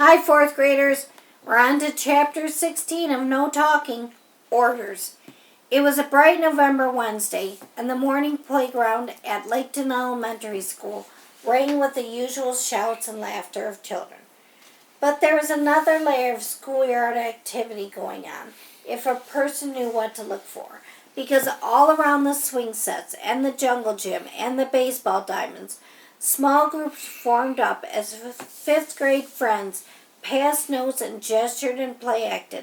Hi, fourth graders. We're on to chapter 16 of No Talking, Orders. It was a bright November Wednesday, and the morning playground at Laketon Elementary School rang with the usual shouts and laughter of children. But there was another layer of schoolyard activity going on, if a person knew what to look for, because all around the swing sets and the jungle gym and the baseball diamonds, small groups formed up as fifth grade friends passed notes and gestured and play acted,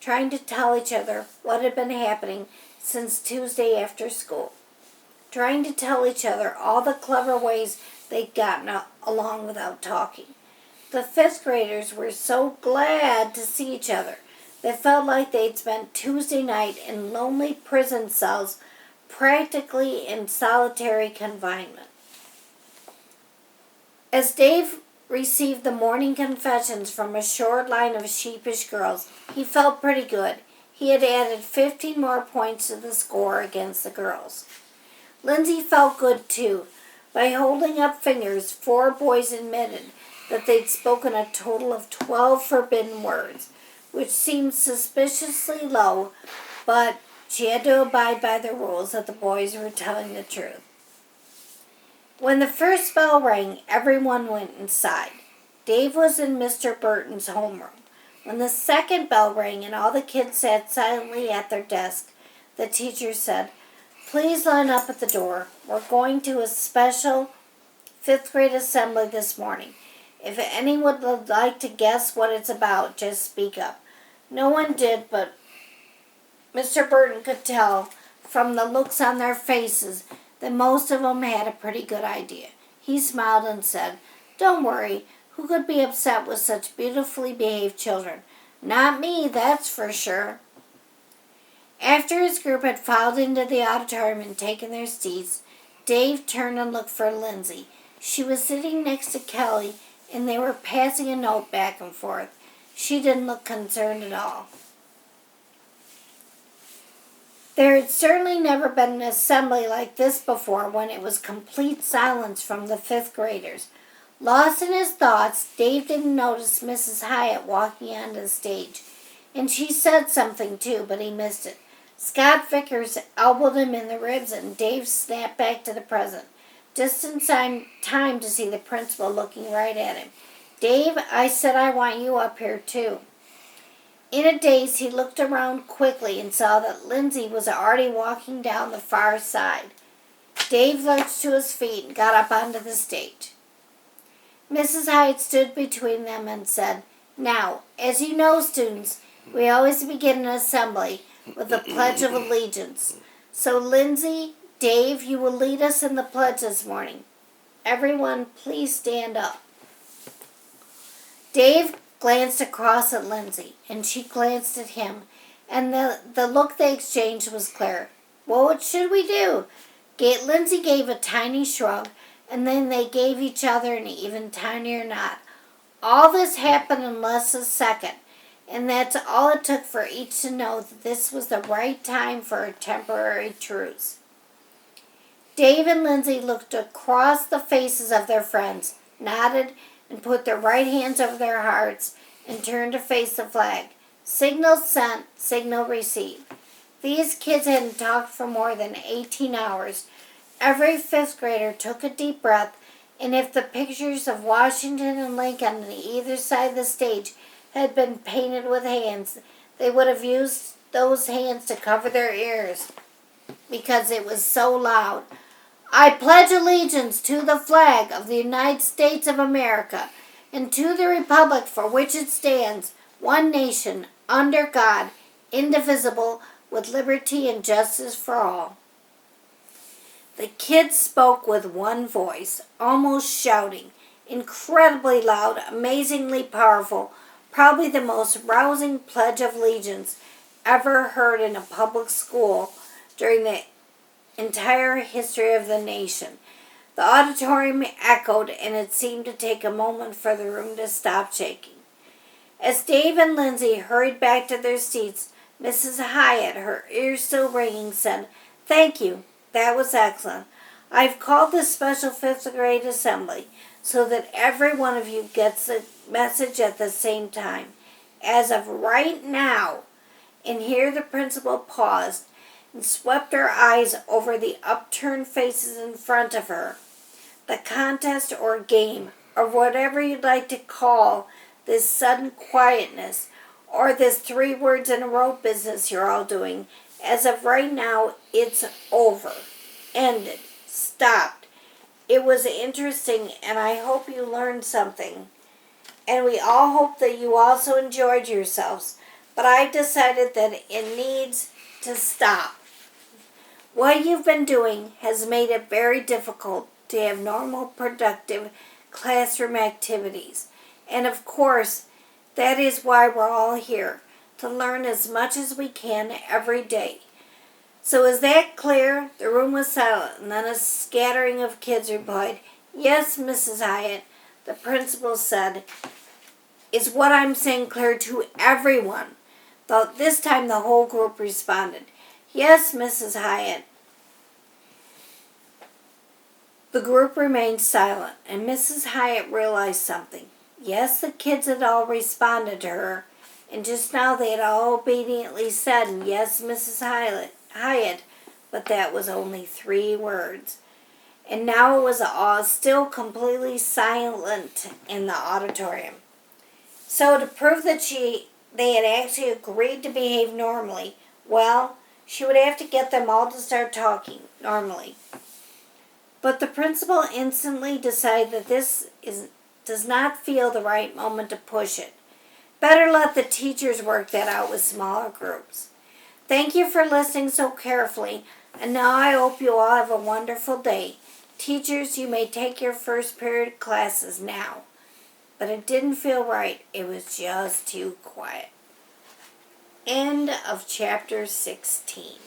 trying to tell each other what had been happening since Tuesday after school, trying to tell each other all the clever ways they'd gotten along without talking. The fifth graders were so glad to see each other. They felt like they'd spent Tuesday night in lonely prison cells, practically in solitary confinement. As Dave received the morning confessions from a short line of sheepish girls, he felt pretty good. He had added 15 more points to the score against the girls. Lindsay felt good too. By holding up fingers, 4 boys admitted that they'd spoken a total of 12 forbidden words, which seemed suspiciously low, but she had to abide by the rules that the boys were telling the truth. When the first bell rang, everyone went inside. Dave was in Mr. Burton's homeroom. When the second bell rang and all the kids sat silently at their desk, the teacher said, "Please line up at the door. We're going to a special fifth grade assembly this morning. If anyone would like to guess what it's about, just speak up." No one did, but Mr. Burton could tell from the looks on their faces that most of them had a pretty good idea. He smiled and said, "Don't worry, who could be upset with such beautifully behaved children? Not me, that's for sure." After his group had filed into the auditorium and taken their seats, Dave turned and looked for Lindsay. She was sitting next to Kelly, and they were passing a note back and forth. She didn't look concerned at all. There had certainly never been an assembly like this before, when it was complete silence from the fifth graders. Lost in his thoughts, Dave didn't notice Mrs. Hyatt walking onto the stage, and she said something too, but he missed it. Scott Vickers elbowed him in the ribs, and Dave snapped back to the present, just in time to see the principal looking right at him. "Dave, I said I want you up here too." In a daze, he looked around quickly and saw that Lindsay was already walking down the far side. Dave lurched to his feet and got up onto the stage. Mrs. Hyde stood between them and said, "Now, as you know, students, we always begin an assembly with a Pledge of Allegiance. So, Lindsay, Dave, you will lead us in the pledge this morning. Everyone, please stand up." Dave glanced across at Lindsay, and she glanced at him, and the look they exchanged was clear. "Well, what should we do?" Lindsay gave a tiny shrug, and then they gave each other an even tinier nod. All this happened in less than a second, and that's all it took for each to know that this was the right time for a temporary truce. Dave and Lindsay looked across the faces of their friends, nodded, and put their right hands over their hearts and turned to face the flag. Signal sent, signal received. These kids hadn't talked for more than 18 hours. Every fifth grader took a deep breath, and if the pictures of Washington and Lincoln on either side of the stage had been painted with hands, they would have used those hands to cover their ears because it was so loud. "I pledge allegiance to the flag of the United States of America and to the republic for which it stands, one nation, under God, indivisible, with liberty and justice for all." The kids spoke with one voice, almost shouting, incredibly loud, amazingly powerful, probably the most rousing Pledge of Allegiance ever heard in a public school during the entire history of the nation. The auditorium echoed, and it seemed to take a moment for the room to stop shaking. As Dave and Lindsay hurried back to their seats, Mrs. Hyatt, her ears still ringing, said, "Thank you. That was excellent. I've called this special fifth grade assembly so that every one of you gets the message at the same time. As of right now, and here the principal paused and swept her eyes over the upturned faces in front of her. The contest or game, or whatever you'd like to call this sudden quietness, or this 3 words in a row business you're all doing, as of right now, it's over. Ended. Stopped. It was interesting, and I hope you learned something. And we all hope that you also enjoyed yourselves. But I decided that it needs to stop. What you've been doing has made it very difficult to have normal, productive classroom activities. And of course, that is why we're all here, to learn as much as we can every day. So is that clear? The room was silent, and then a scattering of kids replied, "Yes, Mrs. Hyatt," the principal said. "Is what I'm saying clear to everyone?" Though this time the whole group responded, "Yes, Mrs. Hyatt." The group remained silent, and Mrs. Hyatt realized something. Yes, the kids had all responded to her, and just now they had all obediently said, "Yes, Mrs. Hyatt," but that was only 3 words. And now it was all still completely silent in the auditorium. So to prove that they had actually agreed to behave normally, well, she would have to get them all to start talking normally. But the principal instantly decided that does not feel the right moment to push it. Better let the teachers work that out with smaller groups. Thank you for listening so carefully, and now I hope you all have a wonderful day. Teachers, you may take your first period classes now. But it didn't feel right. It was just too quiet. End of chapter 16.